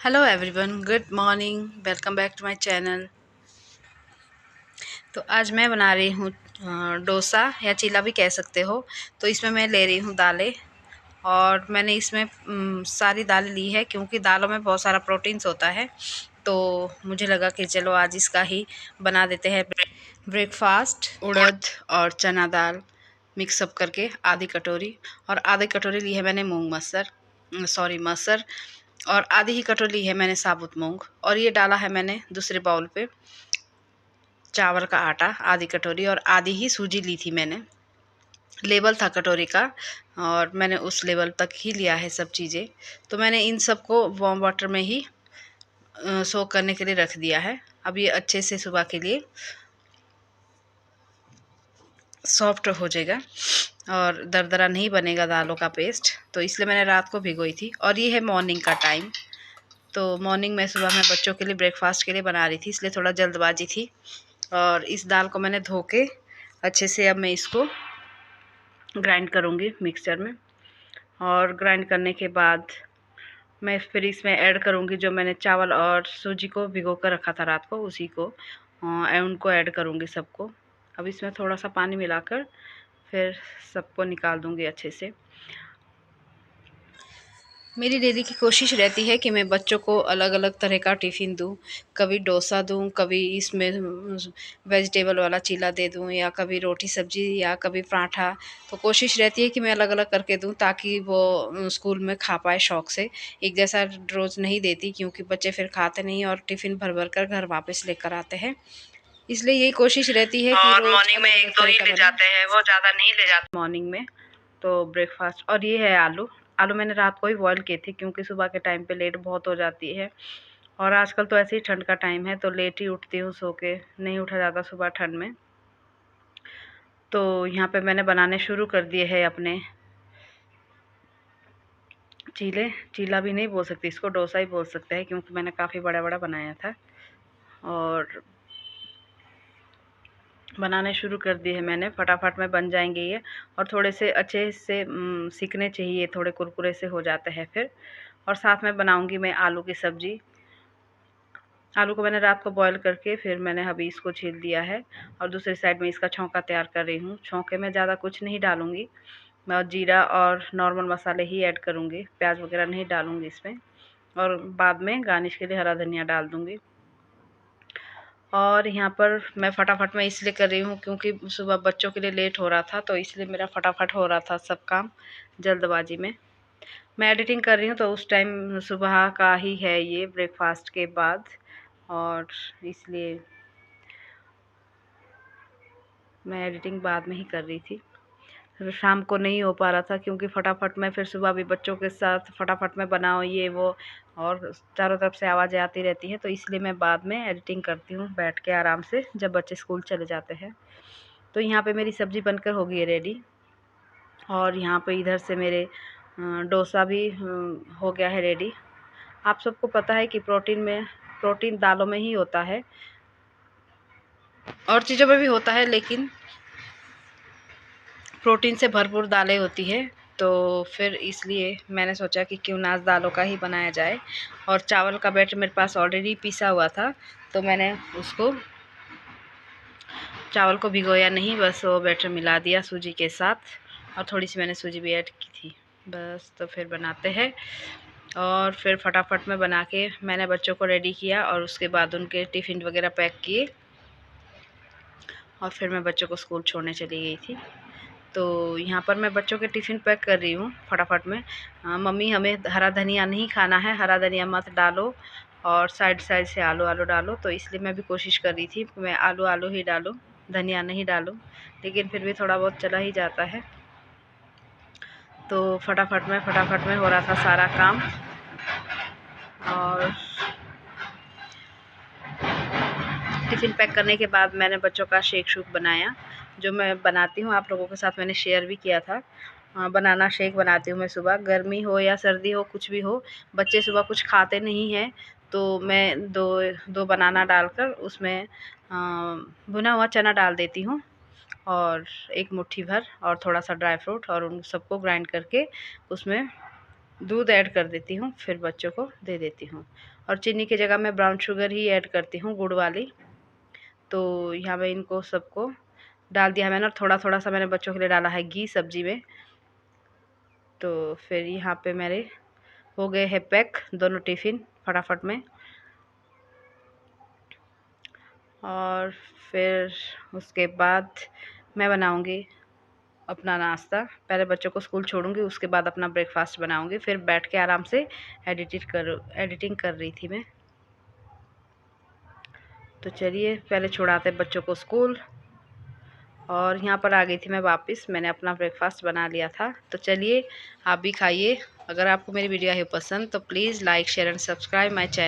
Hello everyone, good morning. Welcome back to my channel. तो आज मैं बना रही हूँ डोसा या चीला भी कह सकते हो। तो इसमें मैं ले रही हूँ दालें, और मैंने इसमें सारी दालें ली है क्योंकि दालों में बहुत सारा प्रोटीन्स होता है। तो मुझे लगा कि चलो आज इसका ही बना देते हैं ब्रेकफास्ट। उड़द और चना दाल मिक्सअप करके आधी कटोरी, और आधी कटोरी ली है मैंने मूंग मसर, मसर, और आधी ही कटोरी ली है मैंने साबुत मूंग। और ये डाला है मैंने दूसरे बाउल पे चावल का आटा आधी कटोरी, और आधी ही सूजी ली थी मैंने। लेवल था कटोरी का, और मैंने उस लेवल तक ही लिया है सब चीज़ें। तो मैंने इन सबको वार्म वाटर में ही सोक करने के लिए रख दिया है। अब ये अच्छे से सुबह के लिए सॉफ्ट हो जाएगा और दरदरा नहीं बनेगा दालों का पेस्ट। तो इसलिए मैंने रात को भिगोई थी, और ये है मॉर्निंग का टाइम। तो मॉर्निंग में सुबह मैं बच्चों के लिए ब्रेकफास्ट के लिए बना रही थी, इसलिए थोड़ा जल्दबाजी थी। और इस दाल को मैंने धो के अच्छे से अब मैं इसको ग्राइंड करूँगी मिक्सचर में। और ग्राइंड करने के बाद मैं फिर इसमें ऐड करूँगी जो मैंने चावल और सूजी को भिगो कर रखा था रात को, उसी को उनको ऐड करूँगी सबको। अब इसमें थोड़ा सा पानी मिलाकर फिर सबको निकाल दूँगी अच्छे से। मेरी डेली की कोशिश रहती है कि मैं बच्चों को अलग अलग तरह का टिफ़िन दूँ। कभी डोसा दूँ, कभी इसमें वेजिटेबल वाला चीला दे दूँ, या कभी रोटी सब्ज़ी, या कभी पराठा। तो कोशिश रहती है कि मैं अलग अलग करके दूँ ताकि वो स्कूल में खा पाए शौक़ से। एक जैसा रोज़ नहीं देती क्योंकि बच्चे फिर खाते नहीं और टिफ़िन भर भर कर घर वापस लेकर आते हैं। इसलिए यही कोशिश रहती है कि और रोज़ मॉर्निंग में अलग एक अलग दो तरह ही का ले बने जाते हैं, वो ज़्यादा नहीं ले जाते मॉर्निंग में। तो ब्रेकफास्ट, और ये है आलू। आलू मैंने रात को ही बॉयल किए थे क्योंकि सुबह के टाइम पे लेट बहुत हो जाती है, और आजकल तो ऐसे ही ठंड का टाइम है तो लेट ही उठती हूँ, सो के नहीं उठा जाता सुबह ठंड में। तो यहाँ पे मैंने बनाने शुरू कर दिए है अपने चीला भी नहीं बोल सकती इसको, डोसा ही बोल सकते हैं क्योंकि मैंने काफ़ी बड़ा बड़ा बनाया था। और बनाने शुरू कर दिए हैं मैंने, फटाफट में बन जाएंगे ये। और थोड़े से अच्छे से सीखने चाहिए, थोड़े कुरकुरे से हो जाते हैं फिर। और साथ में बनाऊंगी मैं आलू की सब्ज़ी। आलू को मैंने रात को बॉईल करके फिर मैंने अभी इसको छील दिया है, और दूसरी साइड में इसका छौंका तैयार कर रही हूँ। छौंके में ज़्यादा कुछ नहीं डालूँगी, मैं जीरा और नॉर्मल मसाले ही ऐड करूँगी, प्याज वगैरह नहीं डालूँगी इसमें। और बाद में गार्निश के लिए हरा धनिया डाल दूँगी। और यहाँ पर मैं फटाफट में इसलिए कर रही हूँ क्योंकि सुबह बच्चों के लिए लेट हो रहा था, तो इसलिए मेरा फटाफट हो रहा था सब काम जल्दबाजी में। मैं एडिटिंग कर रही हूँ तो उस टाइम सुबह का ही है ये, ब्रेकफास्ट के बाद, और इसलिए मैं एडिटिंग बाद में ही कर रही थी। फिर शाम को नहीं हो पा रहा था क्योंकि फटाफट में फिर सुबह भी बच्चों के साथ फटाफट में बनाओ ये वो, और चारों तरफ से आवाज़ें आती रहती हैं, तो इसलिए मैं बाद में एडिटिंग करती हूँ बैठ के आराम से जब बच्चे स्कूल चले जाते हैं। तो यहाँ पे मेरी सब्ज़ी बनकर हो गई है रेडी, और यहाँ पे इधर से मेरे डोसा भी हो गया है रेडी। आप सबको पता है कि प्रोटीन दालों में ही होता है, और चीज़ों में भी होता है, लेकिन प्रोटीन से भरपूर दालें होती है। तो फिर इसलिए मैंने सोचा कि क्यों ना आज दालों का ही बनाया जाए। और चावल का बैटर मेरे पास ऑलरेडी पिसा हुआ था, तो मैंने उसको चावल को भिगोया नहीं, बस वो बैटर मिला दिया सूजी के साथ, और थोड़ी सी मैंने सूजी भी ऐड की थी बस। तो फिर बनाते हैं, और फिर फटाफट में बना के मैंने बच्चों को रेडी किया, और उसके बाद उनके टिफ़िन वगैरह पैक किए, और फिर मैं बच्चों को स्कूल छोड़ने चली गई थी। तो यहाँ पर मैं बच्चों के टिफ़िन पैक कर रही हूँ फटाफट में। मम्मी हमें हरा धनिया नहीं खाना है, हरा धनिया मत डालो, और साइड साइड से आलू आलू डालो। तो इसलिए मैं भी कोशिश कर रही थी मैं आलू आलू ही डालूँ, धनिया नहीं डालूँ, लेकिन फिर भी थोड़ा बहुत चला ही जाता है। तो फटाफट में हो रहा था सारा काम। और टिफ़िन पैक करने के बाद मैंने बच्चों का शेक शूक बनाया, जो मैं बनाती हूँ आप लोगों के साथ मैंने शेयर भी किया था। बनाना शेक बनाती हूँ मैं सुबह, गर्मी हो या सर्दी हो कुछ भी हो, बच्चे सुबह कुछ खाते नहीं हैं, तो मैं दो बनाना डालकर उसमें भुना हुआ चना डाल देती हूँ, और एक मुट्ठी भर और थोड़ा सा ड्राई फ्रूट, और उन सबको ग्राइंड करके उसमें दूध ऐड कर देती हूँ, फिर बच्चों को दे देती हूँ। और चीनी की जगह मैं ब्राउन शुगर ही ऐड करती हूँ, गुड़ वाली। तो यहाँ मैं इनको सबको डाल दिया है मैंने, और थोड़ा थोड़ा सा मैंने बच्चों के लिए डाला है घी सब्जी में। तो फिर यहाँ पे मेरे हो गए हैं पैक दोनों टिफ़िन फटाफट में। और फिर उसके बाद मैं बनाऊँगी अपना नाश्ता। पहले बच्चों को स्कूल छोड़ूंगी, उसके बाद अपना ब्रेकफास्ट बनाऊंगी। फिर बैठ के आराम से एडिटिंग कर रही थी मैं। तो चलिए पहले छुड़ाते बच्चों को स्कूल, और यहाँ पर आ गई थी मैं वापस। मैंने अपना ब्रेकफास्ट बना लिया था। तो चलिए आप भी खाइए। अगर आपको मेरी वीडियो आई हो पसंद तो please like share and subscribe my channel.